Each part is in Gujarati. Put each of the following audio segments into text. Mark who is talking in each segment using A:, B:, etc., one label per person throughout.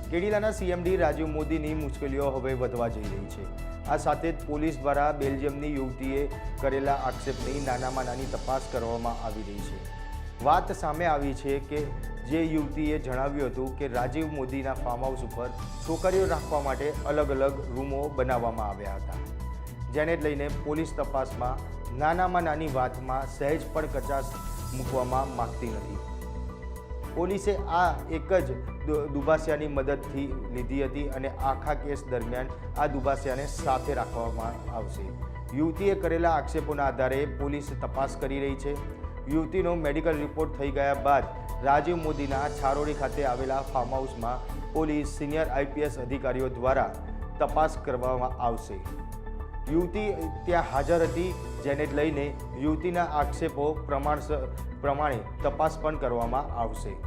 A: કેડિલાના સીએમડી રાજીવ મોદીની મુશ્કેલીઓ હવે વધવા જઈ રહી છે। આ સાથે જ પોલીસ દ્વારા બેલ્જિયમની યુવતીએ કરેલા આક્ષેપની નાનામાં નાની તપાસ કરવામાં આવી રહી છે। વાત સામે આવી છે કે જે યુવતીએ જણાવ્યું હતું કે રાજીવ મોદીના ફાર્મ હાઉસ ઉપર છોકરીઓ રાખવા માટે અલગ અલગ રૂમો બનાવવામાં આવ્યા હતા, જેને લઈને પોલીસ તપાસમાં નાનામાં નાની વાતમાં સહેજ પણ કચાશ મૂકવામાં માંગતી નથી। પોલીસે આ એક જ દુભાસિયાની મદદથી લીધી હતી અને આખા કેસ દરમિયાન આ દુભાસિયાને સાથે રાખવામાં આવશે। યુવતીએ કરેલા આક્ષેપોના આધારે પોલીસ તપાસ કરી રહી છે। યુવતીનો મેડિકલ રિપોર્ટ થઈ ગયા બાદ રાજીવ મોદીના છારોડી ખાતે આવેલા ફાર્મ હાઉસમાં પોલીસ સિનિયર આઈપીએસ અધિકારીઓ દ્વારા તપાસ કરવામાં આવશે। યુવતી ત્યાં હાજર હતી, જેને લઈને યુવતીના આક્ષેપો પ્રમાણે તપાસ પણ કરવામાં આવશે।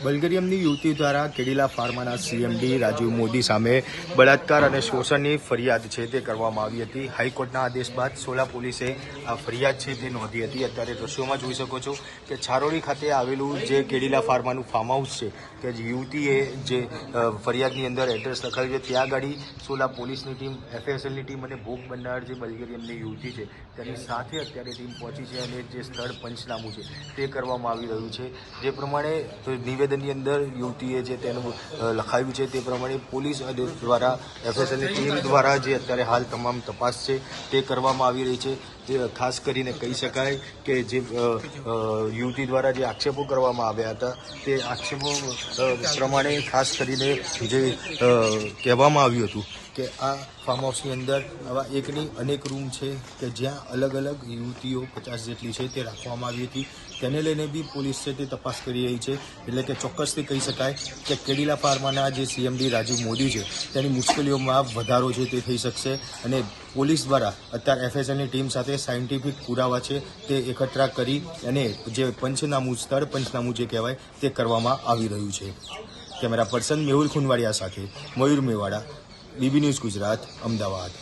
A: બલ્ગેરિયમની યુવતી દ્વારા કેડિલા ફાર્માના સીએમડી રાજીવ મોદી સામે બળાત્કાર અને શોષણની ફરિયાદ છે તે કરવામાં આવી હતી। હાઈકોર્ટના આદેશ બાદ સોલા પોલીસે આ ફરિયાદ છે તે નોંધી હતી। અત્યારે દ્રશ્યોમાં જોઈ શકો છો કે છારોડી ખાતે આવેલું જે કેડિલા ફાર્માનું ફાર્મ હાઉસ છે કે યુવતીએ જે ફરિયાદની અંદર એડ્રેસ લખાવ્યું છે, ત્યાં આગળ સોલા પોલીસની ટીમ, એફએસએલની ટીમ અને ભોગ બનનાર જે બલ્ગેરિયમની યુવતી છે તેની સાથે અત્યારે ટીમ પહોંચી છે અને જે સ્થળ પંચનામું છે તે કરવામાં આવી રહ્યું છે। જે પ્રમાણે નિવેદનની અંદર યુવતીએ જે તેનું લખાવ્યું છે તે પ્રમાણે પોલીસ દ્વારા એફએસએલની ટીમ દ્વારા જે અત્યારે હાલ તમામ તપાસ છે તે કરવામાં આવી રહી છે। ખાસ કરીને કહી શકાય કે જે યુવતી દ્વારા જે આક્ષેપો કરવામાં આવ્યા હતા તે આક્ષેપો પ્રમાણે ખાસ કરીને જે કહેવામાં આવ્યું હતું કે આ ફાર્મ હાઉસની અંદર આવા એકની અનેક રૂમ છે કે જ્યાં અલગ અલગ યુવતીઓ 50 જેટલી છે તે રાખવામાં આવી હતી। તેને લઈને બી પોલીસ છે તે તપાસ કરી રહી છે। એટલે કે ચોક્કસથી કહી શકાય કે કેડિલા ફાર્માના જે સીએમડી રાજીવ મોદી છે તેની મુશ્કેલીઓમાં વધારો છે તે થઈ શકશે અને પોલીસ દ્વારા અત્યારે એફએસએલની ટીમ સાથે સાયન્ટિફિક પુરાવા છે તે એકઠા કરી અને જે પંચનામું, સ્થળ પંચનામું જે કહેવાય તે કરવામાં આવી રહ્યું છે। કેમેરા પર્સન મેહુલ ખુનવાડિયા સાથે મયુર મેવાડા, બીબી ન્યૂઝ ગુજરાત, અમદાવાદ।